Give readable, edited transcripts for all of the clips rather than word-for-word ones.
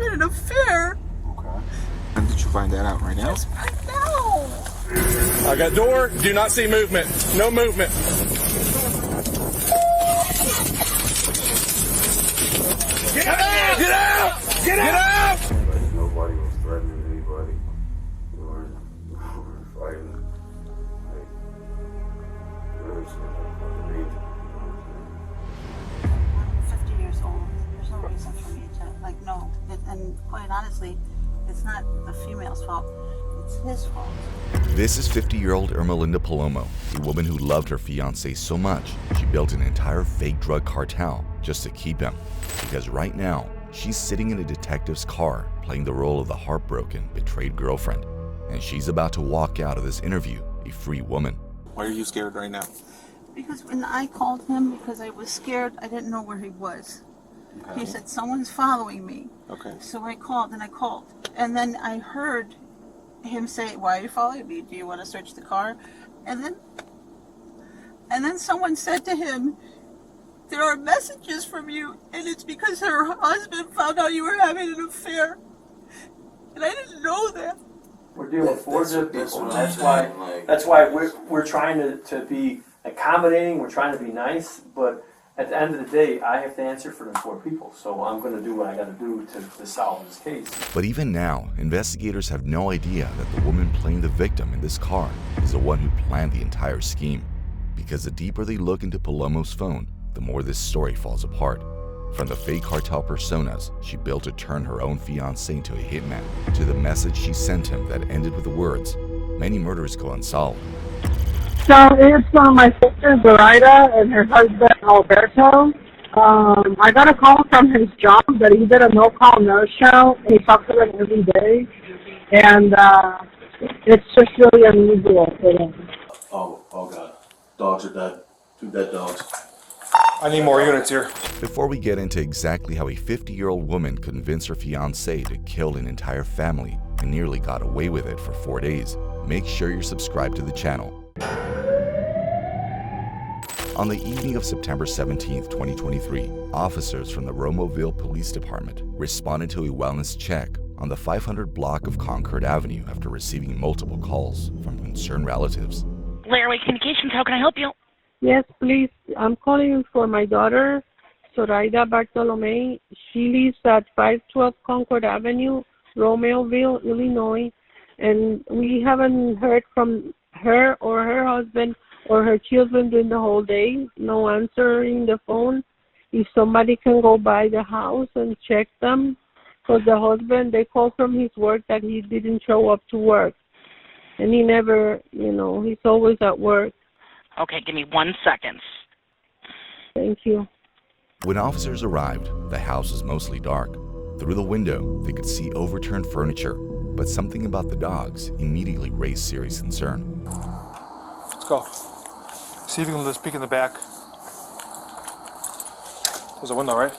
having an affair. Okay. And did you find that out right now? Yes, right now. I got door. Do not see movement. No movement. Get out! Get out! Get out! Nobody was threatening anybody. We were fighting. Like, really fucking hate it, you know what I'm saying? I'm 50 years old. There's no reason for me to, no. And quite honestly, it's not the female's fault. It's his fault. This is 50-year-old Ermalinda Palomo, a woman who loved her fiancé so much, she built an entire fake drug cartel just to keep him. Because right now, she's sitting in a detective's car playing the role of the heartbroken, betrayed girlfriend. And she's about to walk out of this interview a free woman. Why are you scared right now? Because when I called him, because I was scared, I didn't know where he was. Okay. He said, someone's following me. Okay. So I called. And then I heard him say, why are you following me? Do you want to search the car? And then someone said to him, there are messages from you, and it's because her husband found out you were having an affair. And I didn't know that. We're dealing with four good That's people. what And I'm that's saying, why we're trying to be accommodating. We're trying to be nice, but at the end of the day, I have to answer for them four people. So I'm going to do what I got to do to solve this case. But even now, investigators have no idea that the woman playing the victim in this car is the one who planned the entire scheme. Because the deeper they look into Palomo's phone, the more this story falls apart. From the fake cartel personas she built to turn her own fiancé into a hitman, to the message she sent him that ended with the words, "Many murders go unsolved." So it's my sister Zoraida and her husband Alberto. I got a call from his job that he did a no-call, no-show. He talks to them every day, and it's just really unusual for them. oh God. Dogs are dead. 2 dead dogs. I need more units here. Before we get into exactly how a 50-year-old woman convinced her fiancé to kill an entire family and nearly got away with it for 4 days, make sure you're subscribed to the channel. On the evening of September 17, 2023, officers from the Romeoville Police Department responded to a wellness check on the 500 block of Concord Avenue after receiving multiple calls from concerned relatives. Laraway Communications, how can I help you? Yes, please. I'm calling for my daughter, Zoraida Bartolome. She lives at 512 Concord Avenue, Romeoville, Illinois, and we haven't heard from her or her husband or her children during the whole day. No answering the phone. If somebody can go by the house and check them, because the husband, they called from his work that he didn't show up to work. And he never, he's always at work. Okay, give me 1 second. Thank you. When officers arrived, the house was mostly dark. Through the window, they could see overturned furniture, but something about the dogs immediately raised serious concern. Let's go. See if you can just peek in the back. There's a window, right?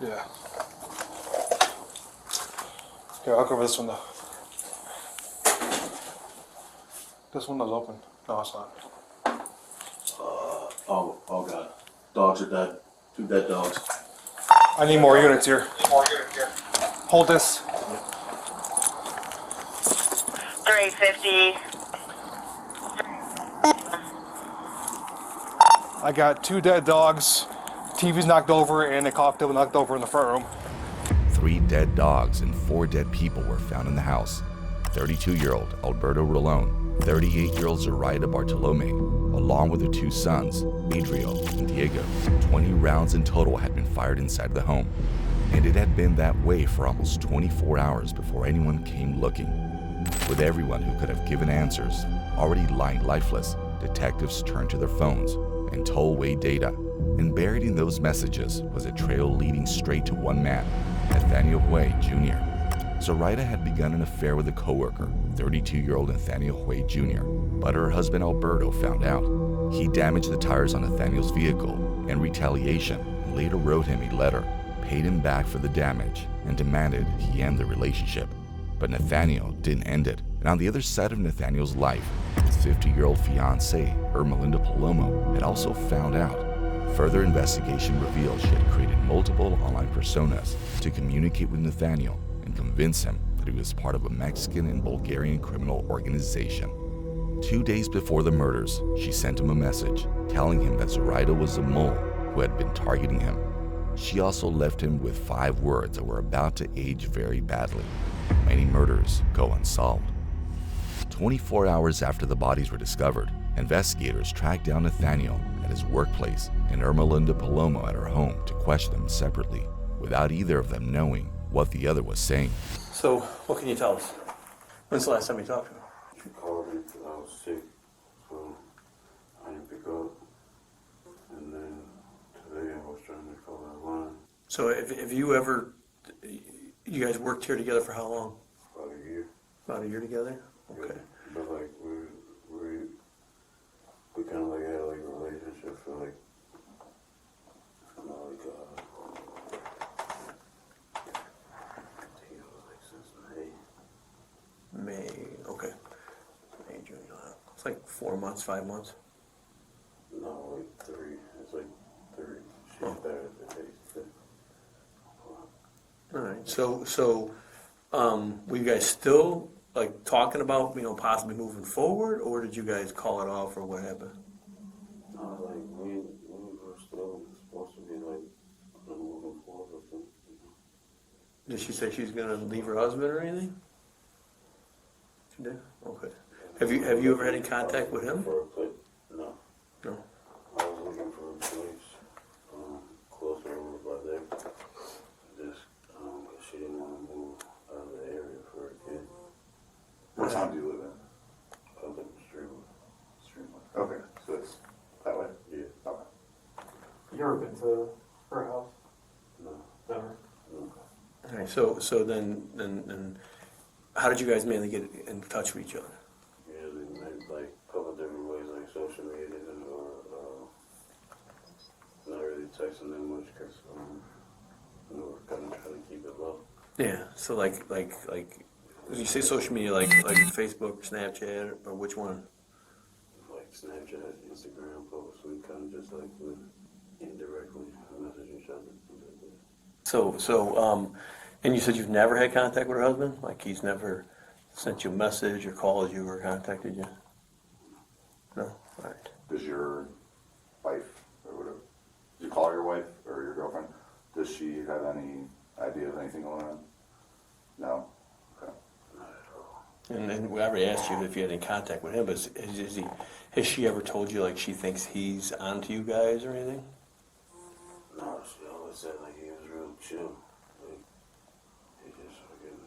Yeah. Here, I'll cover this window. This window's open. No, it's not. Oh God. Dogs are dead. 2 dead dogs. I need more units here. Hold this. 350. I got 2 dead dogs. TV's knocked over and a coffee table knocked over in the front room. 3 dead dogs and 4 dead people were found in the house. 32-year-old Alberto Rolón, 38-year-old Zoraida Bartolome, along with their 2 sons, Adriel and Diego. 20 rounds in total had been fired inside the home, and it had been that way for almost 24 hours before anyone came looking. With everyone who could have given answers already lying lifeless, detectives turned to their phones and tollway data. And buried in those messages was a trail leading straight to one man, Nathaniel Huey Jr. Zoraida had begun an affair with a coworker, 32-year-old Nathaniel Huey Jr., but her husband Alberto found out. He damaged the tires on Nathaniel's vehicle. In retaliation, later wrote him a letter, paid him back for the damage, and demanded he end the relationship. But Nathaniel didn't end it. And on the other side of Nathaniel's life, his 50-year-old fiancée, Ermalinda Palomo, had also found out. Further investigation revealed she had created multiple online personas to communicate with Nathaniel and convince him that he was part of a Mexican and Bulgarian criminal organization. 2 days before the murders, she sent him a message telling him that Zoraida was a mole who had been targeting him. She also left him with 5 words that were about to age very badly. Many murders go unsolved. 24 hours after the bodies were discovered, investigators tracked down Nathaniel at his workplace and Ermalinda Palomo at her home to question them separately, without either of them knowing what the other was saying. So, what can you tell us? When's the last time you talked to her? She called me because I was sick, so I didn't pick up. And then today I was trying to call that line. So, have you ever, you guys worked here together for how long? About a year. About a year together? Okay. Yeah. But like we kind of like had like a relationship for like, I think it was like since May. May, okay. May, June, July. It's like 4 months, 5 months. No, like 3. It's like 3. She's better than 86. All right. So, were you guys still like talking about, possibly moving forward, or did you guys call it off, or what happened? No, like we were still supposed to be like moving forward with them. Did she say she's gonna leave her husband or anything? She did. Okay. Have you ever had any contact with him? For a place? No. No. I was looking for a place closer over by there. Just 'cause she didn't want to move out of the area for a kid. What town do you live in? I live in Streetwood. Streetwood. Okay, so it's that way? Yeah. Okay. You ever been to her house? No. Never? No. All right. So then, how did you guys mainly get in touch with each other? Usually like a couple different ways, like social media or not really texting them much because we're kind of trying to keep it low. Yeah. So like you say social media, like Facebook, Snapchat, or which one? Like Snapchat, Instagram posts, we kind of just like indirectly message each other. So, and you said you've never had contact with her husband? Like he's never sent you a message or called you or contacted you? No? All right. Does your wife, or whatever, did you call your wife or your girlfriend? Does she have any idea of anything going on? No? Okay. Not at all. And we already asked you if you had any contact with him, but has she ever told you like she thinks he's onto you guys or anything? No, she always said like he was real chill. Like he just fucking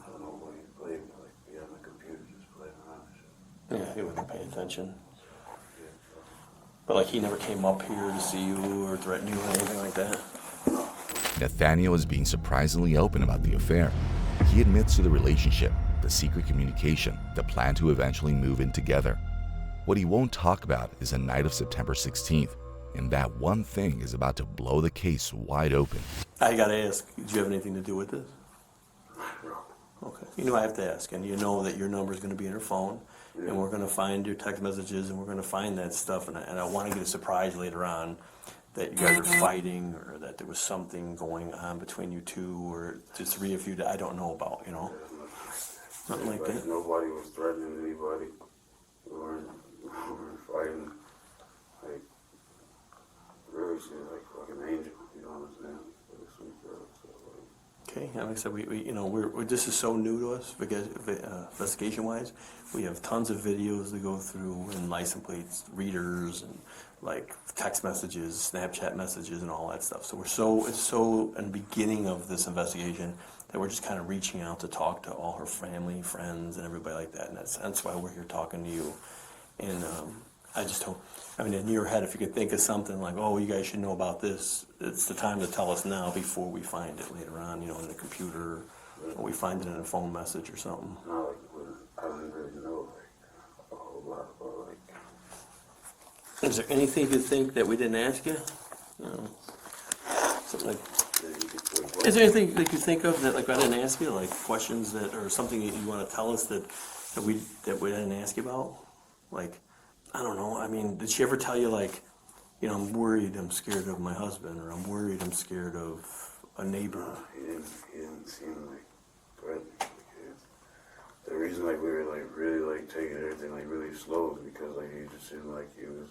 I don't know what he played with, like he had my computer just playing around and shit. Yeah, he wasn't paying attention. But like he never came up here to see you or threaten you or anything like that? Nathaniel is being surprisingly open about the affair. He admits to the relationship, the secret communication, the plan to eventually move in together. What he won't talk about is the night of September 16th, and that one thing is about to blow the case wide open. I gotta ask, did you have anything to do with this? Okay. I have to ask, and you know that your number is going to be in her phone, and we're going to find your text messages, and we're going to find that stuff, and I want to get a surprise later on that you guys are fighting, or that there was something going on between you two, or the 3 of you that I don't know about, Nothing like that. Nobody was threatening anybody. We weren't fighting. Like, really, she's like fucking angel. You know what I'm saying? Like a sweet girl. So, like, Okay, like I said, we're this is so new to us, because investigation-wise. We have tons of videos to go through, and license plates, readers, and like text messages, Snapchat messages, and all that stuff. So it's so in the beginning of this investigation that we're just kind of reaching out to talk to all her family, friends, and everybody like that. And that's why we're here talking to you. And I just hope, in your head, if you could think of something like, oh, you guys should know about this, it's the time to tell us now before we find it later on, in the computer, or we find it in a phone message or something. no, I didn't really know a whole lot about Is there anything you think that we didn't ask you? Something like, is there anything that you think of that I didn't ask you, like questions that, or something that you want to tell us that we didn't ask you about? Like, I don't know. Did she ever tell you you know, I'm worried, I'm scared of my husband, or I'm worried, I'm scared of a neighbor. He didn't seem like threatening. The reason like we were like really like taking everything like really slow is because like he just seemed like he was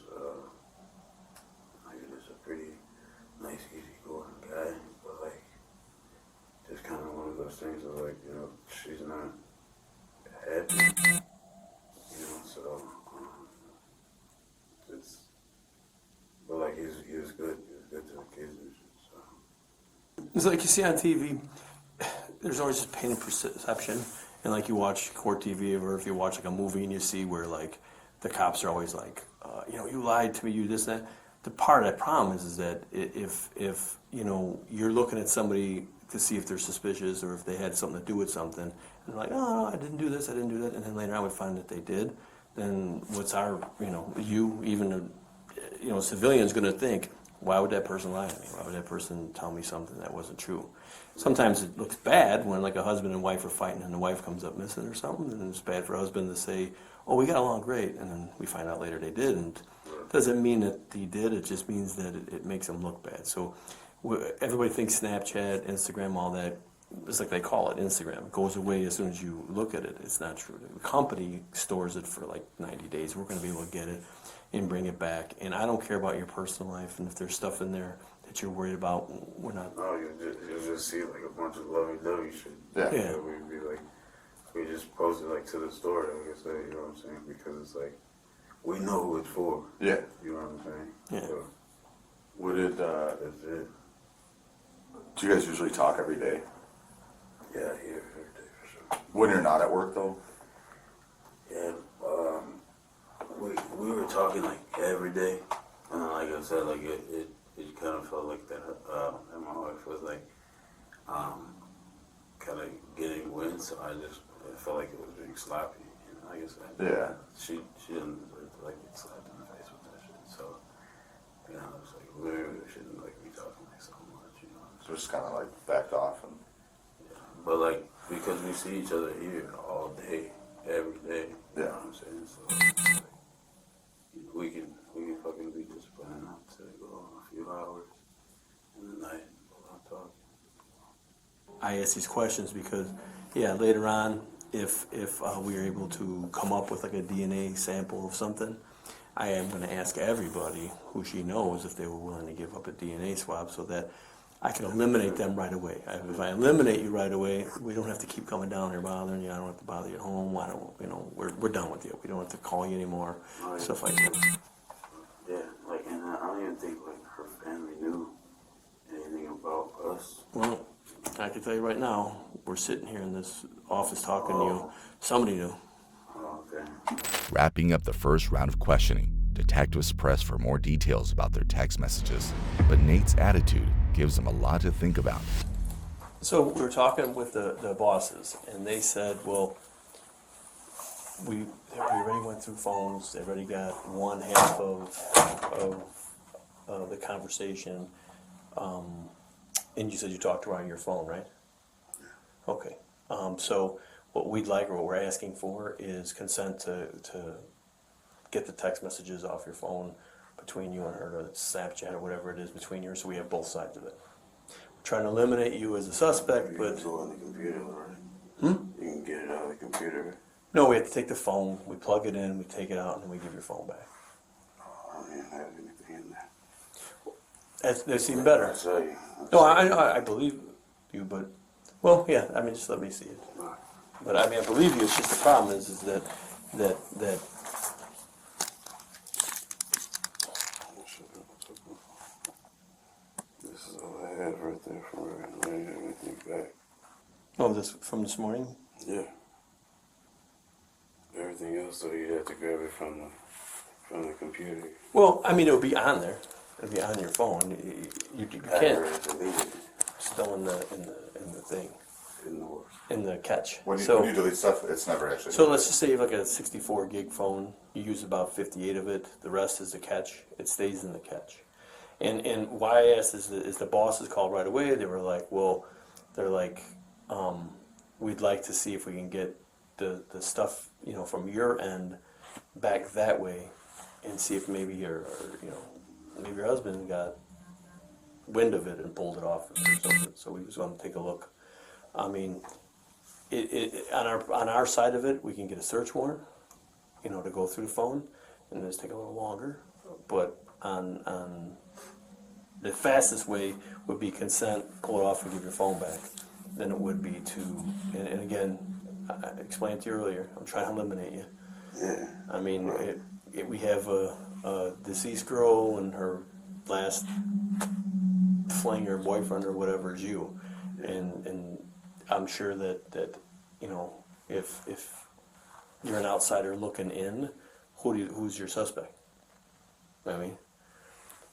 like just a pretty nice, easygoing guy, but like just kind of one of those things of like, you know, she's not happy, you know, so it's, but like he was good to the kids and shit, so. It's like you see on TV, there's always this pain and perception. And like you watch court TV, or if you watch like a movie and you see where like the cops are always like, you know, you lied to me, you this, that. The part of that problem is that if you know, you're looking at somebody to see if they're suspicious or if they had something to do with something, and they're like, oh, no, I didn't do this, I didn't do that, and then later on we find that they did, then what's our, you know, even a, you know, civilian's going to think, why would that person lie to me? Why would that person tell me something that wasn't true? Sometimes it looks bad when like a husband and wife are fighting and the wife comes up missing or something, and it's bad for a husband to say, oh, we got along great, and then we find out later they didn't. It doesn't mean that he did, it just means that it makes him look bad. So everybody thinks Snapchat, Instagram, all that, it's like they call it Instagram. It goes away as soon as you look at it. It's not true. The company stores it for like 90 days. We're going to be able to get it and bring it back. And I don't care about your personal life, and if there's stuff in there that you're worried about, we're not. No, you just see like a bunch of lovey-dovey shit. Yeah. You know, we'd be like, we just post it like to the store, like I said, you know what I'm saying? Because it's like, we know who it's for. Yeah. You know what I'm saying? Yeah. So, Would it, that's it. do you guys usually talk every day? Yeah, here every day for sure. When you're not at work, though? Yeah, we were talking like every day, and then, like I said, like it kind of felt like that, and my wife was like, kind of getting wind, so it felt like it was being sloppy, you know, like I said. Yeah. She didn't deserve to like get slapped in the face with that shit, so, you know, I was like, maybe we shouldn't like be talking like so much, you know. So just kind of like backed off and. But like, because we see each other here all day, every day, you know what I'm saying? So like, we can fucking be just planning out to go a few hours in the night without talking. I ask these questions because, yeah, later on, if we are able to come up with like a DNA sample of something, I am going to ask everybody who she knows if they were willing to give up a DNA swab so that I can eliminate them right away. If I eliminate you right away, we don't have to keep coming down here bothering you. I don't have to bother you at home. I don't, you know, we're done with you. We don't have to call you anymore. Oh, yeah. Stuff like that. Yeah, like, and I don't even think like her family knew anything about us. Well, I can tell you right now, we're sitting here in this office talking to you. Somebody knew. Oh, okay. Wrapping up the first round of questioning, detectives press for more details about their text messages, but Nate's attitude gives them a lot to think about. So we were talking with the bosses, and they said, well, we already went through phones. They already got one half of the conversation. And you said you talked to her on your phone, right? Okay. So what we'd like, or what we're asking for, is consent to get the text messages off your phone between you and her, to Snapchat or whatever it is between you, so we have both sides of it. We're trying to eliminate you as a suspect, You but can go on the computer, right? You can get it out of the computer. no, we have to take the phone, we plug it in, we take it out, and then we give your phone back. Oh, I didn't have anything in there. That's even better. I'll tell you. No, I believe you, but, well, yeah, I mean, just let me see it. But I mean, I believe you, it's just the problem is that This is all I have right there from her. I didn't have anything back. oh, this from this morning? Yeah. Everything else, though, you'd have to grab it from the computer. Well, I mean, it would be on there. It'd be on your phone. You I can't. already deleted it. Still in the thing. In the works. In the catch. When you delete stuff, it's never actually. So let's just say you have like a 64 gig phone. You use about 58 of it. The rest is the catch. It stays in the catch. And why I asked is the bosses called right away. They were like, well, they're like, we'd like to see if we can get the stuff, you know, from your end back that way, and see if maybe or you know, maybe your husband got wind of it and pulled it off or something. So we just want to take a look. I mean, on our side of it, we can get a search warrant, you know, to go through the phone, and it's take a little longer. But on the fastest way would be consent, pull it off, and give your phone back. Than it would be to, and again, I explained to you earlier, I'm trying to eliminate you. Yeah. I mean, we have a deceased girl and her last fling or boyfriend or whatever is you, and I'm sure that you know, if you're an outsider looking in, who's your suspect? I mean,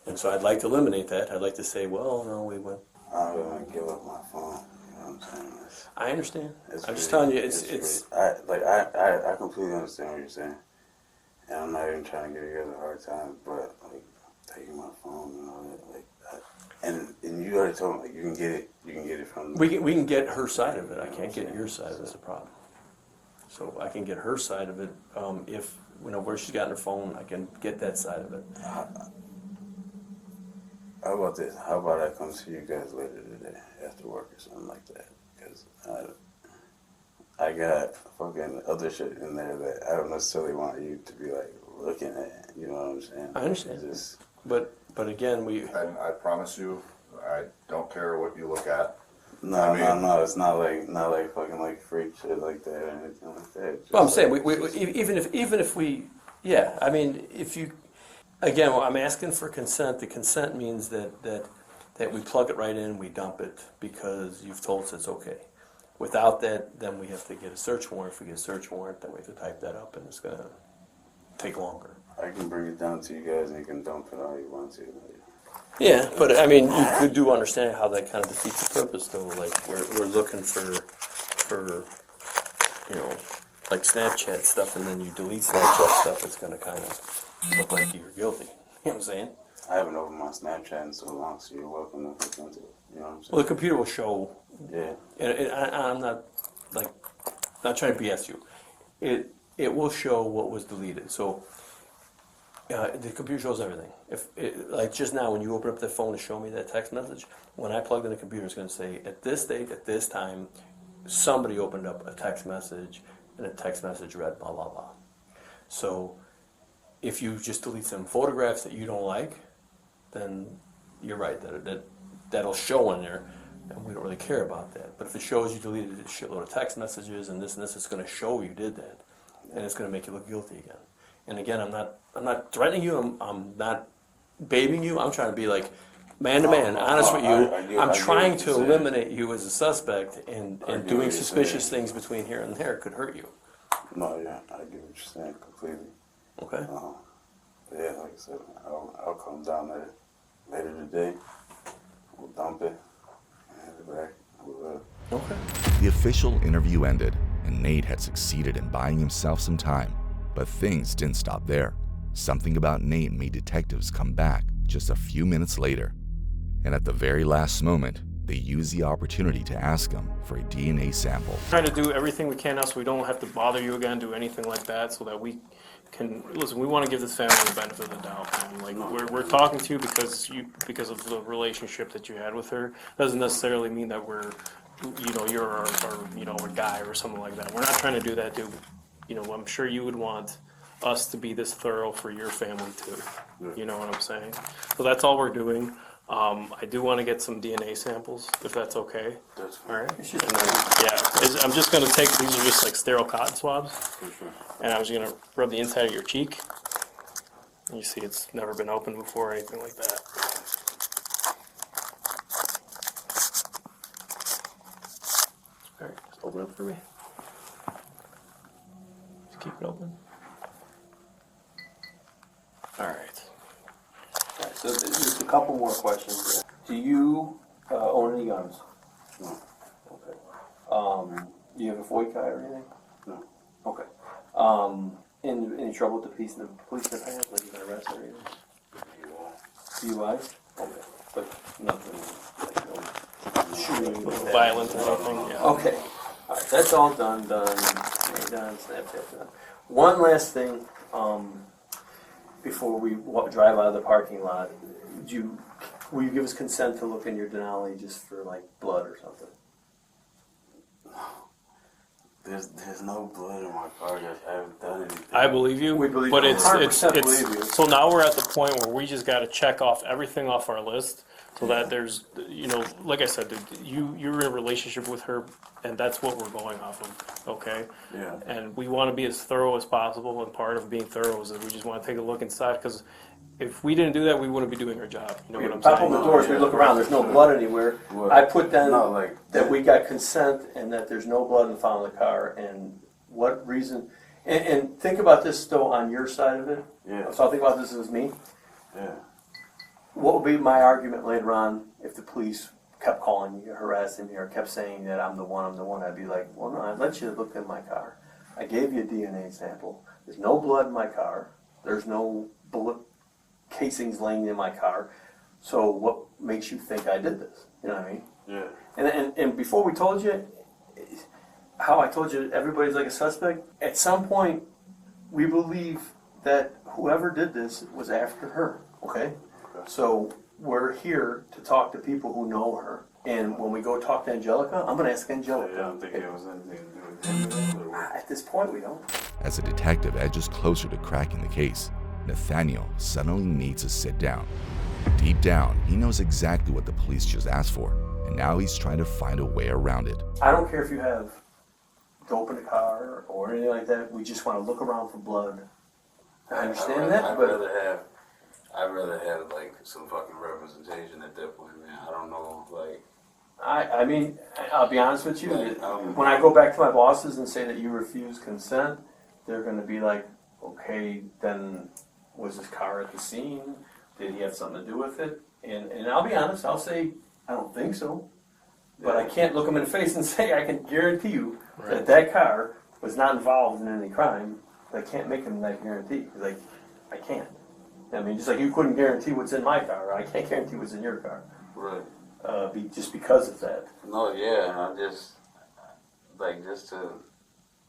and so I'd like to eliminate that. I'd like to say, well, no, we went. I don't want to give up my phone. You know what I'm saying? I understand. I'm just really, telling you, it's. I completely understand what you're saying, and I'm not even trying to give you guys a hard time, but like taking my phone and all that, like, and you already told me like you can get it from. We can get her side of it. I can't get your side. That's the problem. So I can get her side of it. If you know where she's got her phone, I can get that side of it. How about this? How about I come see you guys later today after work or something like that? Because I got fucking other shit in there that I don't necessarily want you to be like looking at. You know what I'm saying? I understand. But again, And I promise you, I don't care what you look at. No, no, it's not like fucking like freak shit like that or anything like that. Well, I'm saying even if we, yeah, I mean, if you, again, well, I'm asking for consent. The consent means that we plug it right in, we dump it because you've told us it's okay. Without that, then we have to get a search warrant. If we get a search warrant, then we have to type that up, and it's gonna take longer. I can bring it down to you guys, and you can dump it all you want to. Yeah, but I mean, you do understand how that kind of defeats the purpose, though. Like we're looking for you know, like Snapchat stuff, and then you delete Snapchat stuff. It's gonna kind of look like you're guilty. You know what I'm saying? I haven't opened my Snapchat in so long, so you're welcome to look into it. You know what I'm saying? Well, the computer will show. Yeah. And I'm not not trying to BS you. It will show what was deleted. So. The computer shows everything. Like just now, when you open up the phone to show me that text message, when I plugged in the computer, it's going to say, at this date, at this time, somebody opened up a text message, and a text message read blah, blah, blah. So if you just delete some photographs that you don't like, then you're right, that'll show in there, and we don't really care about that. But if it shows you deleted a shitload of text messages and this, it's going to show you did that, and it's going to make you look guilty again. And again, I'm not threatening you. I'm not babying you. I'm trying to be like man to man, honest with you. I'm trying to eliminate you as a suspect, and doing suspicious things between here and there could hurt you. No, yeah, I get what you're saying completely. Okay. Yeah, like I said, I'll come down there later today. We'll dump it and hand it back. Okay. The official interview ended, and Nate had succeeded in buying himself some time. But things didn't stop there. Something about Nate made detectives come back just a few minutes later. And at the very last moment, they used the opportunity to ask him for a DNA sample. Try to do everything we can now so we don't have to bother you again, do anything like that, so that we can, listen, we want to give this family the benefit of the doubt, man. Like, we're talking to you because of the relationship that you had with her. Doesn't necessarily mean that we're, you're our guy or something like that. We're not trying to do that, dude. I'm sure you would want us to be this thorough for your family too. You know what I'm saying? So that's all we're doing. I do want to get some DNA samples, if that's okay. That's all right. And then, I'm just going to take, these are just like sterile cotton swabs. And I'm just going to rub the inside of your cheek. And you see it's never been opened before or anything like that. All right, just open it for me. Keep it open. All right. So just a couple more questions. Do you own any guns? No. Okay. Do you have a FOIA or anything? No. Okay. Any trouble with the police department? Like you got arrested or anything? DUI? Okay. But nothing like no shooting, violent or anything? Yeah. Okay. All right. That's all done. Snapchat done. One last thing. before we drive out of the parking lot, will you give us consent to look in your Denali just for like blood or something? There's no blood in my car. I haven't done anything. I believe you, We believe but you. it's 100% believe you. so now we're at the point where we just got to check off everything off our list, so that there's, like I said, dude, you're in a relationship with her, and that's what we're going off of, okay? Yeah. And we want to be as thorough as possible, and part of being thorough is that we just want to take a look inside, because if we didn't do that, we wouldn't be doing our job. You know what I'm Pop saying? open the doors, we look around, there's no blood anywhere. What? I put down No, like that we got consent and that there's no blood in found in the car, and what reason, and think about this though on your side of it. Yeah. So I'll think about this as me. Yeah. What would be my argument later on if the police kept calling me or harassing me or kept saying that I'm the one? I'd be like, well, no, I let you look in my car. I gave you a DNA sample. There's no blood in my car. There's no bullet casings laying in my car. So what makes you think I did this? You know what I mean? Yeah. And before we told you, how I told you everybody's like a suspect, at some point we believe that whoever did this was after her, okay? So we're here to talk to people who know her. And when we go talk to Angelica, I'm going to ask Angelica. I don't think it was anything to do with him. At this point, we don't. As the detective edges closer to cracking the case, Nathaniel suddenly needs to sit down. Deep down, he knows exactly what the police just asked for, and now he's trying to find a way around it. I don't care if you have dope in the car or anything like that. We just want to look around for blood. I understand that, I'd but rather have like some fucking representation at that point, man. I don't know, like. I mean, I'll be honest with you. Like, when I go back to my bosses and say that you refuse consent, they're going to be like, okay, then was his car at the scene? Did he have something to do with it? And I'll be honest, I'll say, I don't think so. But I can't look him in the face and say, I can guarantee you that that car was not involved in any crime. I can't make him that guarantee. Like, I can't. I mean, just like you couldn't guarantee what's in my car, I can't guarantee what's in your car. Right. Just because of that. No, yeah, I just to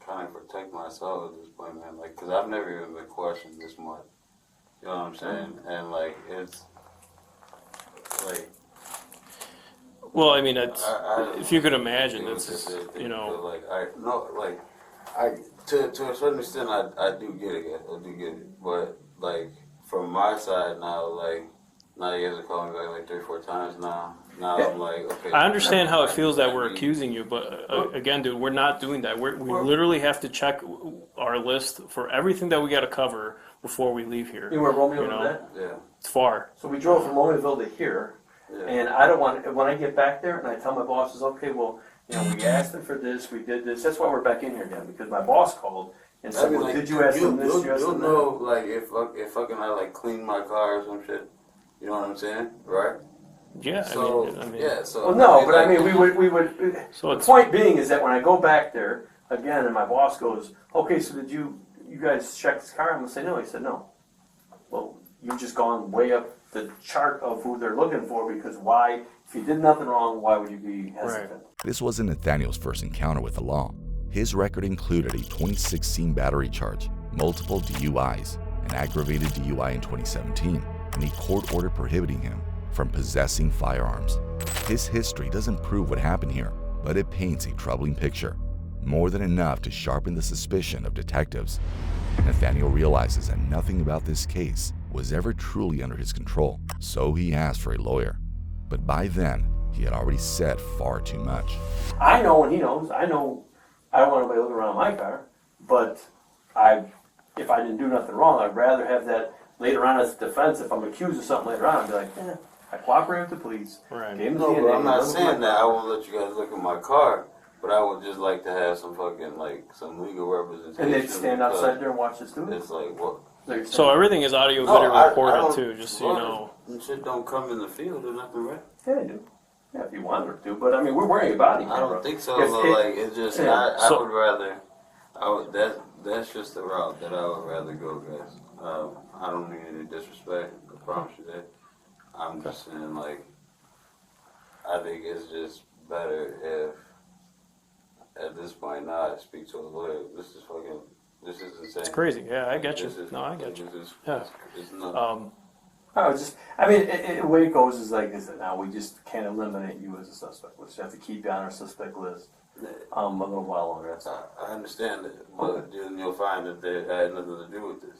kind of protect myself at this point, man. Like, cause I've never even been questioned this much. You know what I'm saying? And like, it's like. Well, I mean, if you could imagine, it's to a certain extent, I do get it, but like from my side now, like now you guys are calling me back like 3 or 4 times now. Now I'm like, okay. I understand how it feels that we're accusing you, but again, dude, we're not doing that. We literally have to check our list for everything that we got to cover before we leave here. You know where Romeoville is at? Yeah. It's far. So we drove from Romeoville to here. Yeah. And I don't want, when I get back there and I tell my bosses, okay, well, we asked them for this, we did this. That's why we're back in here again, because my boss called and said, well, did you ask them this, you asked them that? You'll know, like, if fucking I, like, clean my car or some shit. You know what I'm saying? Right? Yeah, so, I mean. Yeah, so. Well, no, but I mean, we would, So the point being is that when I go back there, again, and my boss goes, okay, so did you guys check this car? I'm going to say no. He said no. Well, you've just gone way up the chart of who they're looking for, because why, if you did nothing wrong, why would you be hesitant? Right. This wasn't Nathaniel's first encounter with the law. His record included a 2016 battery charge, multiple DUIs, an aggravated DUI in 2017, and a court order prohibiting him from possessing firearms. His history doesn't prove what happened here, but it paints a troubling picture, more than enough to sharpen the suspicion of detectives. Nathaniel realizes that nothing about this case was ever truly under his control, so he asked for a lawyer. But by then, he had already said far too much. I know, and he knows. I know I don't want anybody looking around my car, but if I didn't do nothing wrong, I'd rather have that later on as defense. If I'm accused of something later on, I'd be like, I cooperated with the police. Right. No, but I'm not saying that I won't let you guys look at my car, but I would just like to have some fucking, like, some legal representation. And they'd stand outside there and watch us do it? It's like, what? So everything is audio video recorded too, just so you know. And shit don't come in the field or nothing, right? Yeah, they do. Yeah, if you want to, but I mean, we're wearing a body camera. I don't think so, like, it's just, I would rather, that's just the route that I would rather go, guys. I don't mean any disrespect, I promise you that. I'm just saying, like, I think it's just better if, at this point now, I speak to a lawyer. This is fucking This is insane. It's crazy. Yeah, I get you. This is- No, I get you. This is, Yeah. it's not. I mean, the way it goes is like this. Now we just can't eliminate you as a suspect. We just have to keep you on our suspect list a little while longer. That's all. I understand that, but then you'll find that they had nothing to do with this.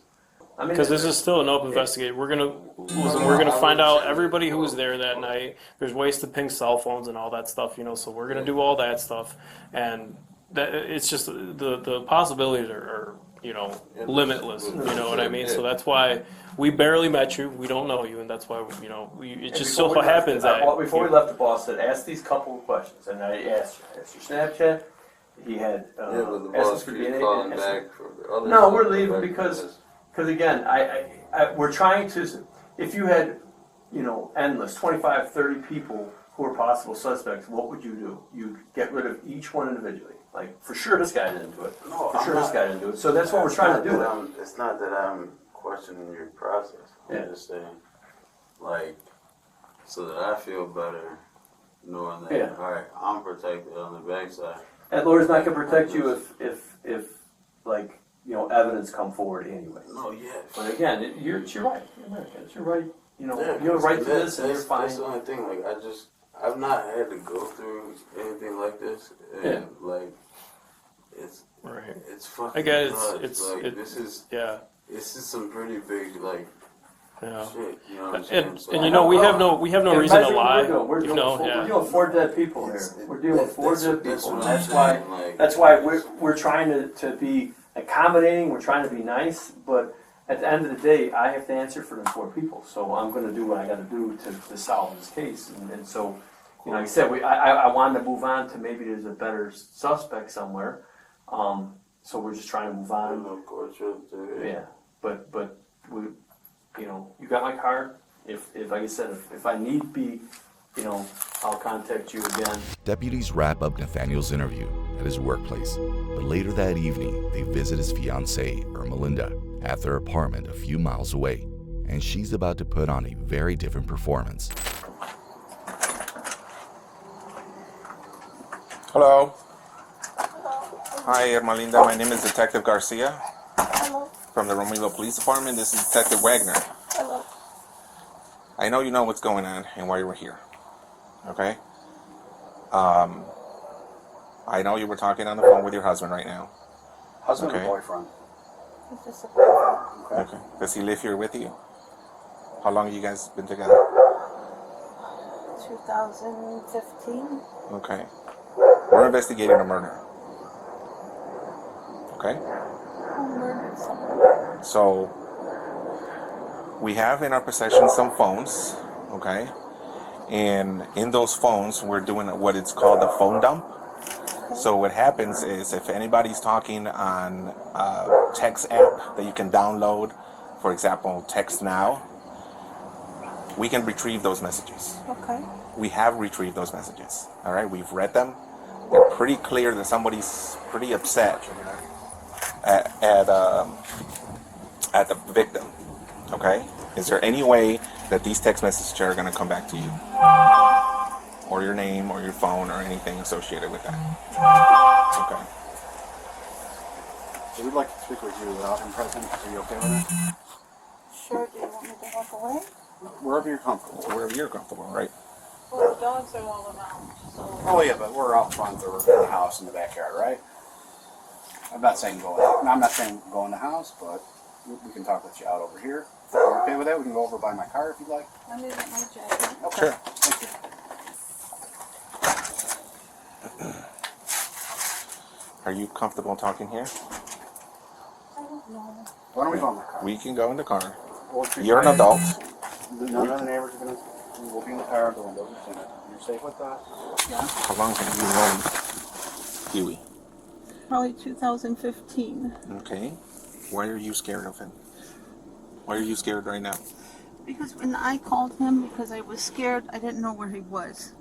I mean, Because this is still an open investigation. We're gonna find out everybody who was there that night. There's ways to ping cell phones and all that stuff, you know. So we're gonna do all that stuff, and that it's just the possibilities are you know limitless. You know what I mean? So that's why we barely met you. We don't know you, and that's why you know it just so happens that before we left, the boss said, "Ask these couple of questions," and I asked your Snapchat. He had But the asked boss for keeps DNA. calling back for the other No, stuff we're leaving back because from this. again, we're trying to. If you had, you know, endless 25, 30 people who are possible suspects, what would you do? You get rid of each one individually. Like, for sure this guy didn't do it. No, for I'm sure not. this guy didn't do it. So that's what we're trying to do. It's not that I'm questioning your process. I'm Yeah. just saying, like, so that I feel better knowing that, Yeah. all right, I'm protected on the backside. That lawyer's not going to protect you if like, you know, evidence come forward anyway. No, yeah. But again, it's your right. You're American. It's your right. You know, Yeah, you have a right to this, and you're fine. That's the only thing. Like, I've not had to go through anything like this, and like, it's fucking. I guess nuts. it's like this is some pretty big like. Yeah. Shit, you know what I'm saying? And you know we have no reason to lie. We're You know, dealing 4 dead people here. We're dealing with 4 dead people. what That's I'm why. saying, like- That's why we're trying to be accommodating. We're trying to be nice, but at the end of the day, I have to answer for them 4 people. So I'm going to do what I got to do to solve this case. And so, you know, like I said, I wanted to move on to maybe there's a better suspect somewhere. So we're just trying to move on. Yeah, but we. You know, you got my card. If like I said, if I need be, you know, I'll contact you again. Deputies wrap up Nathaniel's interview at his workplace, but later that evening, they visit his fiancée, Ermalinda, at their apartment a few miles away, and she's about to put on a very different performance. Hello. Hi, Ermalinda. My name is Detective Garcia. Hello. From the Romeoville Police Department. This is Detective Wagner. Hello. I know you know what's going on and why you were here. Okay? I know you were talking on the phone with your husband right now. Husband Okay. or boyfriend? It's just a boyfriend. Okay. Does he live here with you? How long have you guys been together? 2015. Okay. We're investigating a murder. Okay? Who murdered someone? So, we have in our possession some phones, okay? And in those phones, we're doing what it's called a phone dump. So what happens is if anybody's talking on a text app that you can download, for example, Text Now, we can retrieve those messages. Okay. We have retrieved those messages, all right? We've read them. They're pretty clear that somebody's pretty upset at the victim, okay? Is there any way that these text messages are going to come back to you? Or your name, or your phone, or anything associated with that? Okay. We'd like to speak with you without him present. Are you okay with that? Sure, do you want me to walk away? Wherever you're comfortable. Wherever you're comfortable, right? Well, the dogs are all around, so... Oh yeah, but we're out front or in the house in the backyard, right? I'm not saying go out. I'm not saying go in the house, but we can talk with you out over here. If you're okay with that, we can go over by my car if you'd like. Let me get my jacket. Okay. Sure. Thank you. Are you comfortable talking here? I don't know. Why don't we go in my car? We can go in the car. We'll You're an adult. None of the neighbors are going to... We'll be in the car, the windows are tinted. You're safe with that? How long have you known Huey? Probably 2015. Okay. Why are you scared of him? Why are you scared right now? Because when I called him, because I was scared, I didn't know where he was.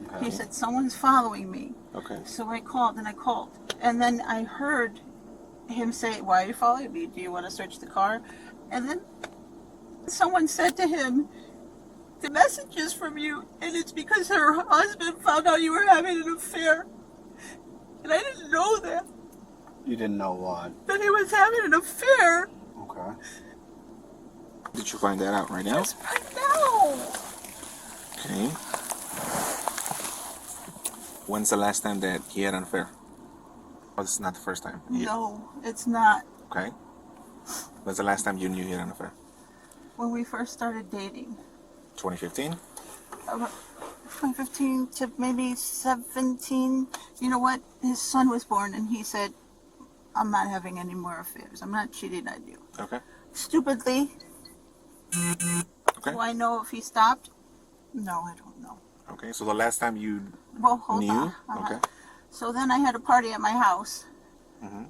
Okay. He said, someone's following me. Okay. So I called and I called. And then I heard him say, why are you following me? Do you want to search the car? And then someone said to him, the message is from you, and it's because her husband found out you were having an affair. And I didn't know that. You didn't know what? that he was having an affair. Okay. Did you find that out right now? Just right now. Okay. When's the last time that he had an affair? Oh, this is not the first time. No, it's not. Okay. When's the last time you knew he had an affair? When we first started dating. 2015? 2015 to maybe 17. You know what? His son was born and he said, I'm not having any more affairs. I'm not cheating on you. Okay. Stupidly. Okay. Do I know if he stopped? No, I don't know. Okay, so the last time you Well, hold knew? on. Okay. So then I had a party at my house. Mm-hmm.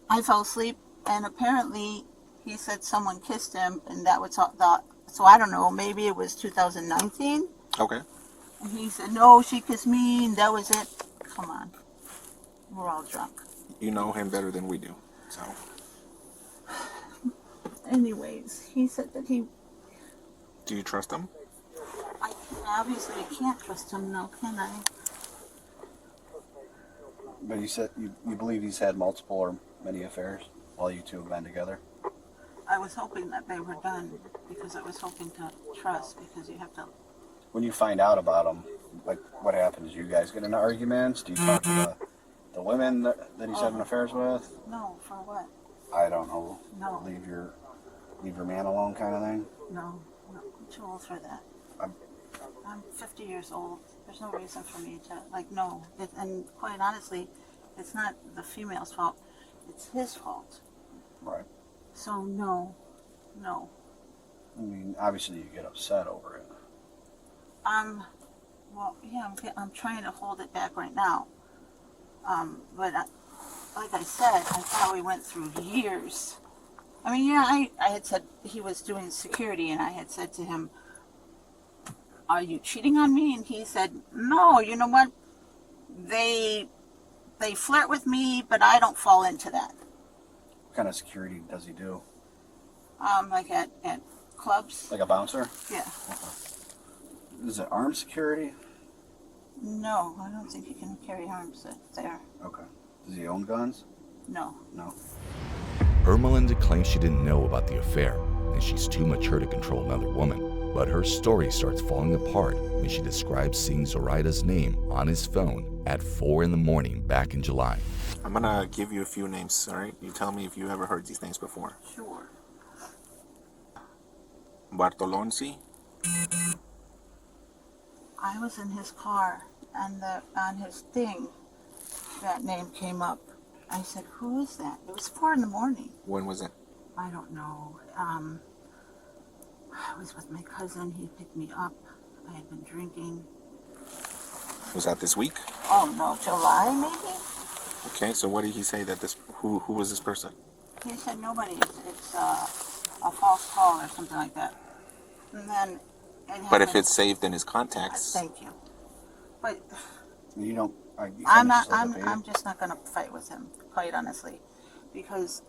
I fell asleep and apparently he said someone kissed him and that was all that. So I don't know, maybe it was 2019. Okay. And he said, no, she kissed me and that was it. Come on. We're all drunk. You know him better than we do, so. Anyways, he said that he... Do you trust him? Obviously, I can't trust him now, can I? But you said you believe he's had multiple or many affairs while you two have been together? I was hoping that they were done because I was hoping to trust because you have to... When you find out about him, like what happens? You guys get into arguments? Do you talk to the women that he's having affairs with? No, for what? I don't know. No. Leave your man alone kind of thing? No, I'm too old for that. I'm 50 years old. There's no reason for me to, no. And quite honestly, it's not the female's fault. It's his fault. Right. So, no. I mean, obviously you get upset over it. Well, yeah, I'm trying to hold it back right now. But like I said, I thought we went through years. I mean, yeah, I had said he was doing security, and I had said to him, are you cheating on me? And he said, no, you know what? They flirt with me, but I don't fall into that. What kind of security does he do? Like at clubs. Like a bouncer? Yeah. Okay. Is it armed security? No, I don't think he can carry arms there. Okay. Does he own guns? No. No. Ermalinda claims she didn't know about the affair, and she's too mature to control another woman. But her story starts falling apart when she describes seeing Zoraida's name on his phone at 4 in the morning back in July. I'm gonna give you a few names, all right? You tell me if you ever heard these names before. Sure. Bartolonsi. I was in his car, and on his thing, that name came up. I said, who is that? It was 4 in the morning. When was it? I don't know. I was with my cousin. He picked me up. I had been drinking. Was that this week? Oh, no, July, maybe? Okay, so what did he say that who was this person? He said nobody. It's a false call or something like that. And then But if it's saved in his contacts. Thank you. But you don't. I'm just not gonna fight with him, quite honestly, because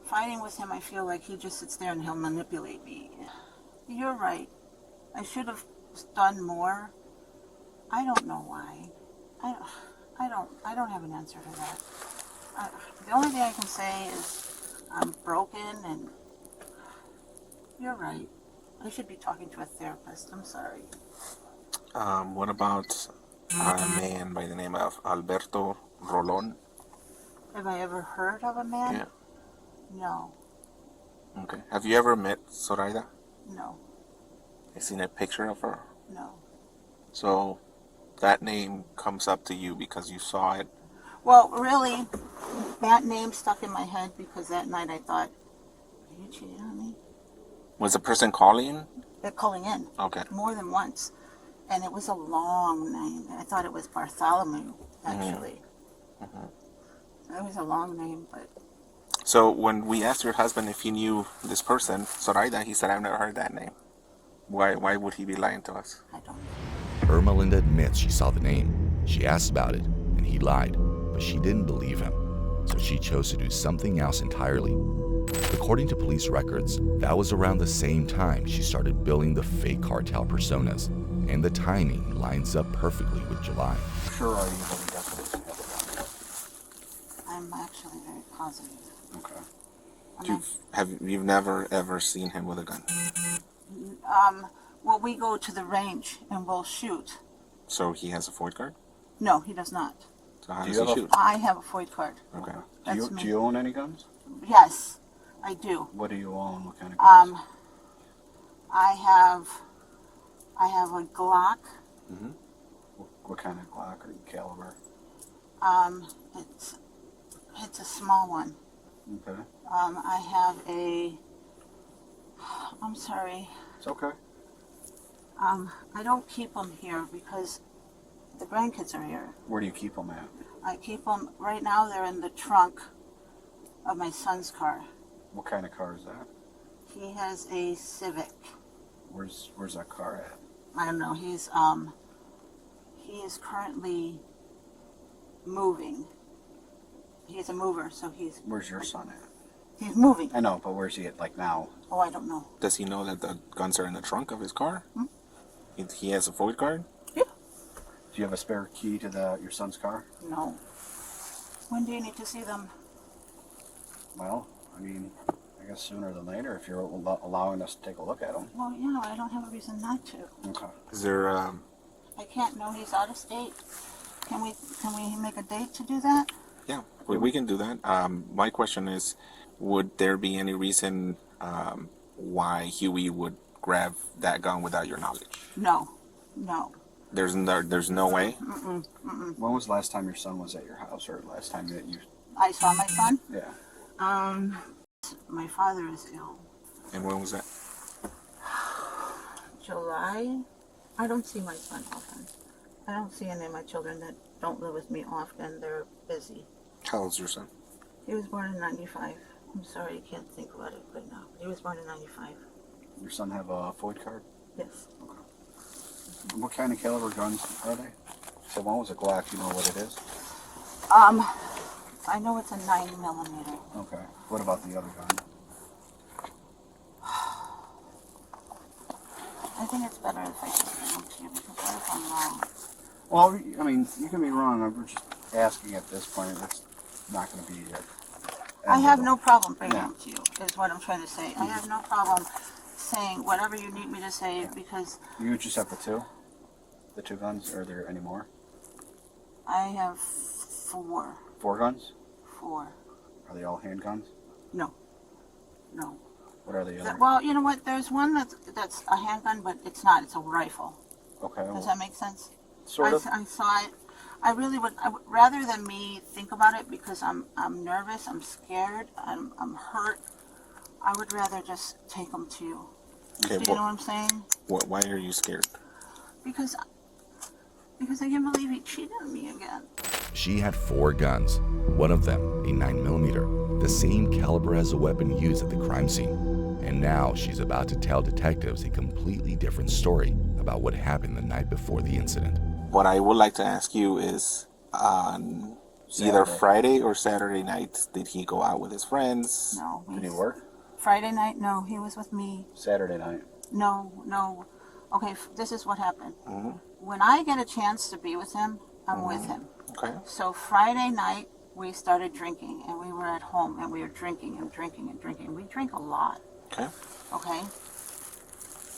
fighting with him, I feel like he just sits there and he'll manipulate me. You're right. I should have done more. I don't know why. I don't have an answer to that. The only thing I can say is I'm broken, and you're right. I should be talking to a therapist. I'm sorry. What about a man by the name of Alberto Rolon? Have I ever heard of a man? Yeah. No. Okay. Have you ever met Zoraida? No. You seen a picture of her? No. So that name comes up to you because you saw it? Well, really, that name stuck in my head because that night I thought, are you cheating on me? Was the person calling? They're calling in. Okay. More than once. And it was a long name. I thought it was Bartholomew, actually. Mm-hmm. It was a long name, but... So when we asked your husband if he knew this person, Zoraida, he said, I've never heard that name. Why would he be lying to us? I don't know. Ermalinda admits she saw the name. She asked about it, and he lied, but she didn't believe him. So she chose to do something else entirely. According to police records, that was around the same time she started building the fake cartel personas, and the timing lines up perfectly with July. Sure are you that he doesn't have a gun? I'm actually very positive. Okay. You've never ever seen him with a gun? Well, we go to the range and we'll shoot. So he has a FOID card? No, he does not. So how does he shoot? I have a FOID card. Okay. That's Do you own any guns? Yes, I do. What do you own? What kind of guns? I have a Glock. Mm-hmm. What kind of Glock or caliber? It's a small one. Okay. I have a. I'm sorry. It's okay. I don't keep them here because the grandkids are here. Where do you keep them at? I keep them right now. They're in the trunk of my son's car. What kind of car is that? He has a Civic. Where's that car at? I don't know. He is currently moving. He's a mover, so he's. Where's your son at? He's moving. I know, but where's he at, like, now? Oh, I don't know. Does he know that the guns are in the trunk of his car? Hmm? He has a FOID card? Yeah. Do you have a spare key to your son's car? No. When do you need to see them? Well, I mean, I guess sooner than later if you're allowing us to take a look at them. Well, you know, I don't have a reason not to. Okay. Is there I can't. No, he's out of state. Can we make a date to do that? Yeah, we can do that. My question is, would there be any reason why Huey would grab that gun without your knowledge? No. There's no way? Mm-mm. When was the last time your son was at your house, or last time that you... I saw my son? Yeah. My father is ill. And when was that? July. I don't see my son often. I don't see any of my children that don't live with me often. They're busy. How old's your son? He was born in 95. I'm sorry, I can't think about it right now. He was born in 95. Your son have a FOID card? Yes. Okay. What kind of caliber guns are they? So one was a Glock. You know what it is? I know it's a 9mm. Okay. What about the other gun? I think it's better if I just bring them to you because what if I'm wrong? Well, I mean, you can be wrong. We're just asking at this point. It's not going to be it. I have no problem bringing them to you, is what I'm trying to say. I have no problem saying whatever you need me to say because... You just have the two? The two guns? Are there any more? I have 4. 4 guns? 4. Are they all handguns? No. What are the other? Well, you know what? There's one that's a handgun, but it's not. It's a rifle. Okay. Does that make sense? Sort of. I saw it. I really would, rather than me think about it because I'm nervous, I'm scared, I'm hurt, I would rather just take them to you. Okay, Do you know what I'm saying? Why are you scared? Because I can't believe he cheated on me again. She had 4 guns, one of them a 9mm, the same caliber as the weapon used at the crime scene. And now she's about to tell detectives a completely different story about what happened the night before the incident. What I would like to ask you is, on either Friday or Saturday night, did he go out with his friends? No. Did he work? Friday night? No, he was with me. Saturday night? No. Okay, this is what happened. Mm-hmm. When I get a chance to be with him, I'm with him. Okay. So Friday night, we started drinking, and we were at home, and we were drinking and drinking and drinking. We drink a lot. Okay?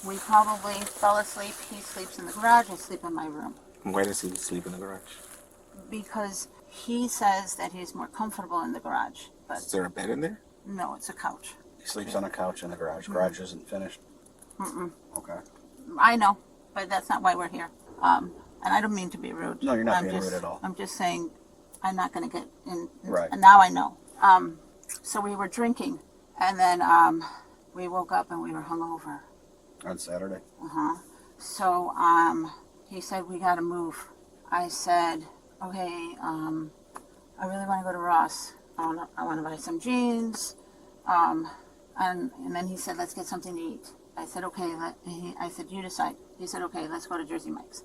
We probably fell asleep. He sleeps in the garage. I sleep in my room. Why does he sleep in the garage? Because he says that he's more comfortable in the garage. But is there a bed in there? No, it's a couch. He sleeps on a couch in the garage. Garage isn't finished? Okay. I know, but that's not why we're here. And I don't mean to be rude. No, you're not being rude at all. I'm just saying I'm not going to get in. Right. And now I know. So we were drinking, and then we woke up and we were hungover. On Saturday? So he said, we got to move. I said, okay, I really want to go to Ross. I want to buy some jeans. And then he said, let's get something to eat. I said, okay. I said, you decide. He said, okay, let's go to Jersey Mike's.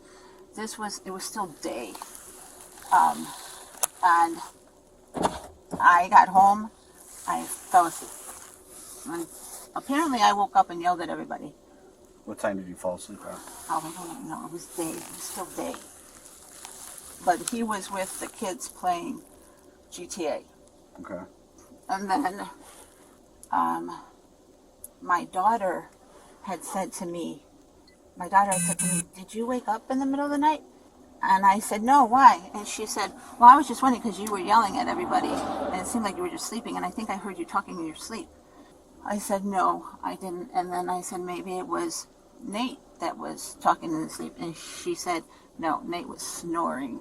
It was still day. And I got home. I fell asleep. And apparently I woke up and yelled at everybody. What time did you fall asleep at? Oh, I don't know. It was day. It was still day. But he was with the kids playing GTA. Okay. And then my daughter had said to me, did you wake up in the middle of the night? And I said, no, why? And she said, well, I was just wondering because you were yelling at everybody and it seemed like you were just sleeping and I think I heard you talking in your sleep. I said, no, I didn't. And then I said, maybe it was Nate that was talking in his sleep. And she said, no, Nate was snoring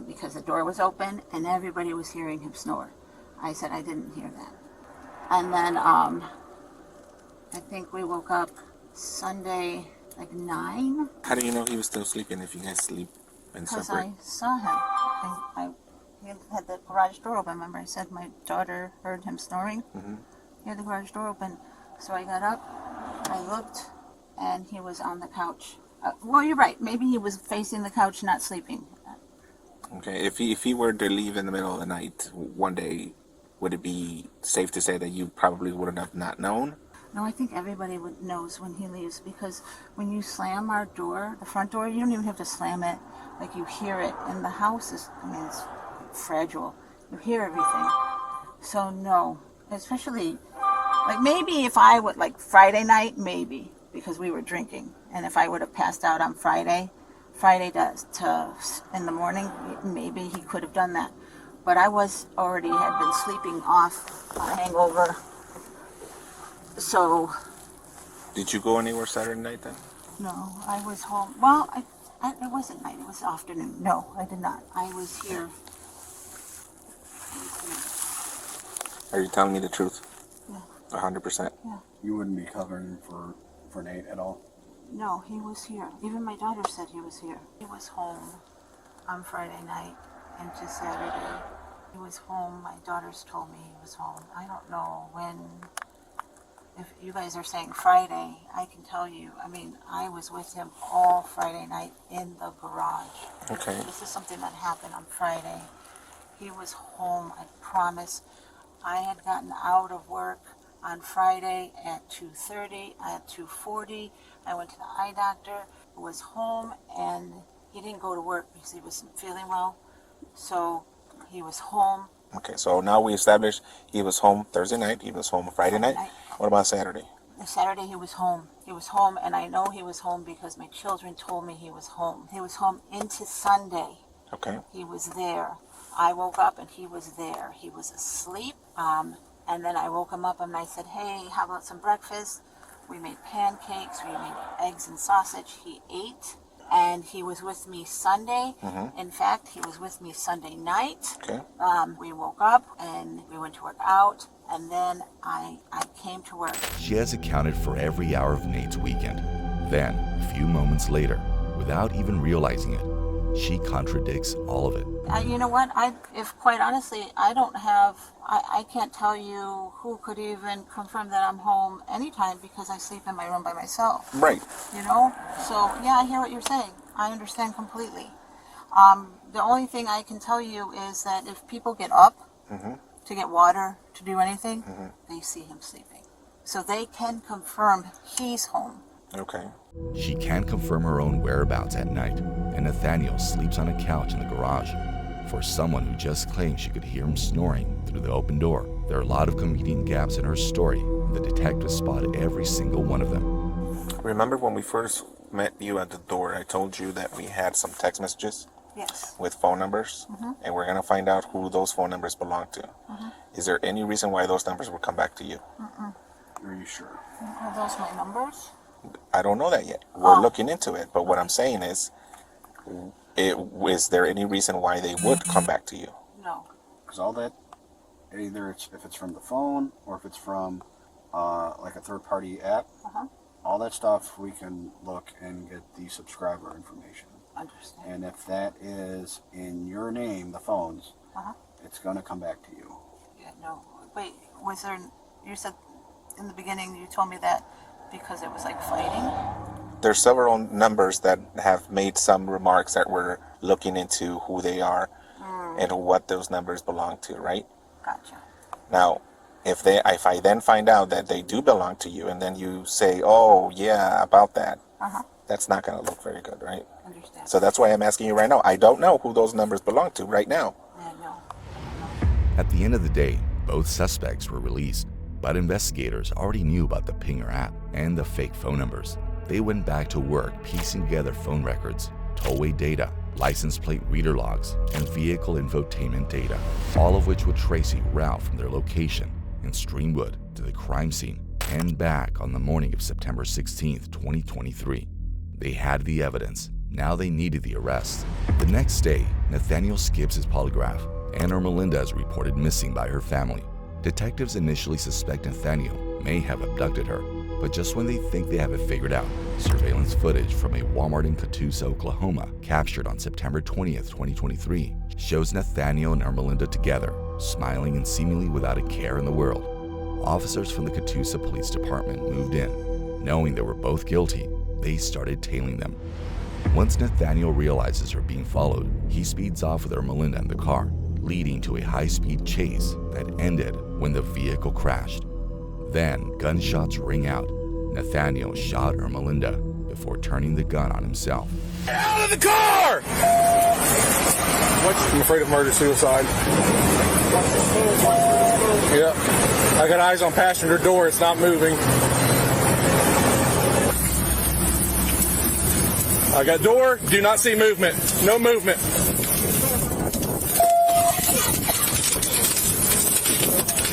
because the door was open and everybody was hearing him snore. I said, I didn't hear that. And then I think we woke up Sunday like 9. How do you know he was still sleeping if you guys sleep in Because separate? I saw him. He had the garage door open. Remember I said my daughter heard him snoring? Mm-hmm. He had the garage door open. So I got up, I looked, and he was on the couch. Well, you're right. Maybe he was facing the couch, not sleeping. Okay, if he were to leave in the middle of the night one day, would it be safe to say that you probably would have not known? No, I think everybody knows when he leaves because when you slam our door, the front door, you don't even have to slam it. Like you hear it, and the house is, it's fragile. You hear everything. So no, especially, like maybe if I would, like Friday night, maybe, because we were drinking. And if I would have passed out on Friday in the morning, maybe he could have done that. But I had been sleeping off a hangover. So. Did you go anywhere Saturday night then? No, I was home. Well, it wasn't night, it was afternoon. No, I did not. I was here. Are you telling me the truth? Yeah. 100%? Yeah. You wouldn't be covering for Nate at all? No, he was here. Even my daughter said he was here. He was home on Friday night into Saturday. He was home. My daughters told me he was home. I don't know when. If you guys are saying Friday, I can tell you, I was with him all Friday night in the garage. Okay. This is something that happened on Friday. He was home, I promise. I had gotten out of work on Friday at 2:30. At 2:40, I went to the eye doctor, was home, and he didn't go to work because he wasn't feeling well. So he was home. Okay, so now we established he was home Thursday night, he was home Friday night. What about Saturday? Saturday he was home. He was home, and I know he was home because my children told me he was home. He was home into Sunday. Okay. He was there. I woke up and he was there. He was asleep. And then I woke him up and I said, hey, how about some breakfast? We made pancakes. We made eggs and sausage. He ate. And he was with me Sunday. Mm-hmm. In fact, he was with me Sunday night. Okay. We woke up and we went to work out. And then I came to work. She has accounted for every hour of Nate's weekend. Then, a few moments later, without even realizing it, she contradicts all of it. You know what? If quite honestly, I can't tell you who could even confirm that I'm home anytime because I sleep in my room by myself. Right. You know? So, yeah, I hear what you're saying. I understand completely. The only thing I can tell you is that if people get up to get water, to do anything, they see him sleeping. So they can confirm he's home. Okay. She can't confirm her own whereabouts at night, and Nathaniel sleeps on a couch in the garage. For someone who just claimed she could hear him snoring through the open door, there are a lot of convenient gaps in her story, and the detectives spotted every single one of them. Remember when we first met you at the door, I told you that we had some text messages? Yes. With phone numbers, and we're going to find out who those phone numbers belong to. Is there any reason why those numbers would come back to you? Are you sure? Are those my numbers? I don't know that yet. We're looking into it, but what I'm saying is there any reason why they would come back to you? No. Because all that, if it's from the phone or if it's from like a third-party app, all that stuff we can look and get the subscriber information. Understand. And if that is in your name, the phones, it's going to come back to you. Yeah, no. Wait, you said in the beginning you told me that because it was like fighting? There's several numbers that have made some remarks that we're looking into who they are and what those numbers belong to, right? Gotcha. Now, if I then find out that they do belong to you and then you say, oh, yeah, about that, that's not going to look very good, right? Understand. So that's why I'm asking you right now. I don't know who those numbers belong to right now. Yeah, no. At the end of the day, both suspects were released, but investigators already knew about the Pinger app and the fake phone numbers. They went back to work piecing together phone records, tollway data, license plate reader logs, and vehicle infotainment data, all of which would trace a route from their location in Streamwood to the crime scene and back on the morning of September 16, 2023. They had the evidence. Now they needed the arrest. The next day, Nathaniel skips his polygraph, and Ermalinda is reported missing by her family. Detectives initially suspect Nathaniel may have abducted her, but just when they think they have it figured out, surveillance footage from a Walmart in Catoosa, Oklahoma, captured on September 20th, 2023, shows Nathaniel and Ermalinda together, smiling and seemingly without a care in the world. Officers from the Catoosa Police Department moved in. Knowing they were both guilty, they started tailing them. Once Nathaniel realizes they're being followed, he speeds off with Ermalinda in the car, leading to a high-speed chase that ended when the vehicle crashed. Then, gunshots ring out. Nathaniel shot Ermalinda before turning the gun on himself. Get out of the car! I'm afraid of murder-suicide. Yep. I got eyes on passenger door. It's not moving. I got door. Do not see movement. No movement.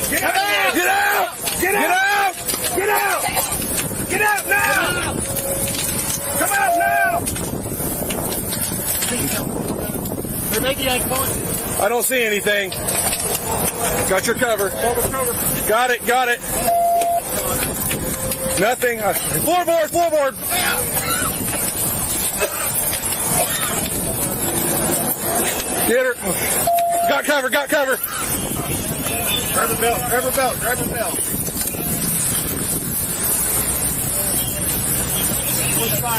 Get out! Get out! Get out! Get out! Get out now! Come out now! They're making eye contact. I don't see anything. Got your cover. Got it. Got it. Nothing. Floorboard. Get her. Got cover. Grab her belt.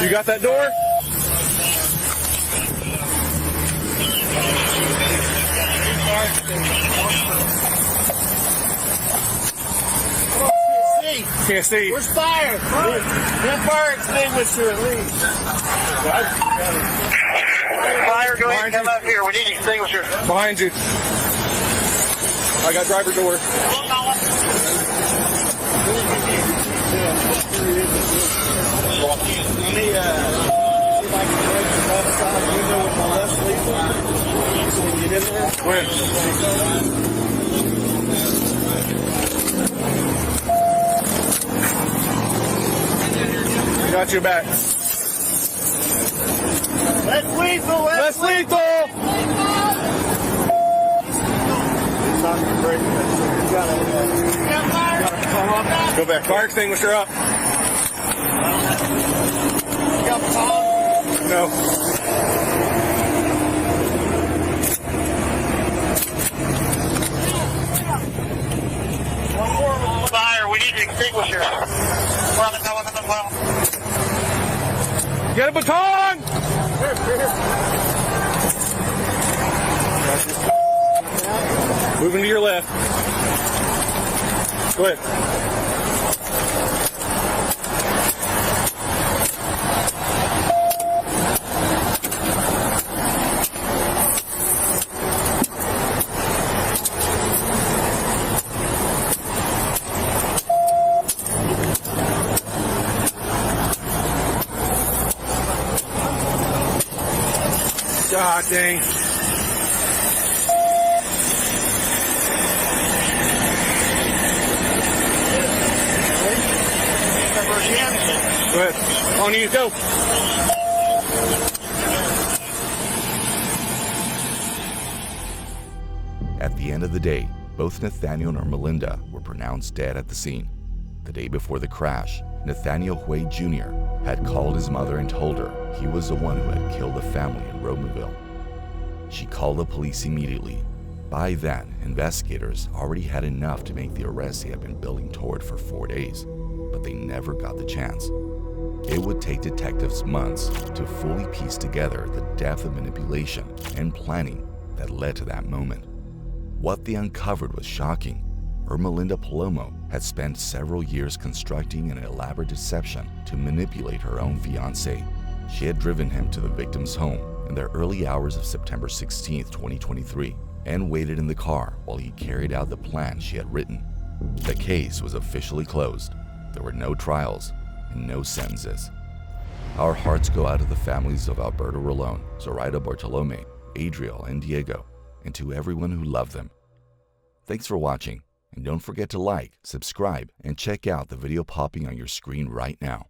You got that door? Can't see. Where's fire? Get fire extinguisher at least. Fire, go ahead and come up here. We need an extinguisher. Behind you. I got driver door. When? Got your back. Let's lethal. Go back. Fire extinguisher up. You got baton? No. Fire, we need an extinguisher. Get a baton! Moving to your left. Go ahead. God dang. Go ahead. On you, go. At the end of the day, both Nathaniel and Ermalinda were pronounced dead at the scene. The day before the crash, Nathaniel Huey Jr. had called his mother and told her he was the one who had killed the family in Romeoville. She called the police immediately. By then, investigators already had enough to make the arrest they had been building toward for 4 days, but they never got the chance. It would take detectives months to fully piece together the depth of manipulation and planning that led to that moment. What they uncovered was shocking. Ermalinda Palomo had spent several years constructing an elaborate deception to manipulate her own fiancé. She had driven him to the victim's home in the early hours of September 16, 2023, and waited in the car while he carried out the plan she had written. The case was officially closed. There were no trials and no sentences. Our hearts go out to the families of Alberto Rolón, Zoraida Bartolome, Adriel, and Diego, and to everyone who loved them. Thanks for watching, and don't forget to like, subscribe, and check out the video popping on your screen right now.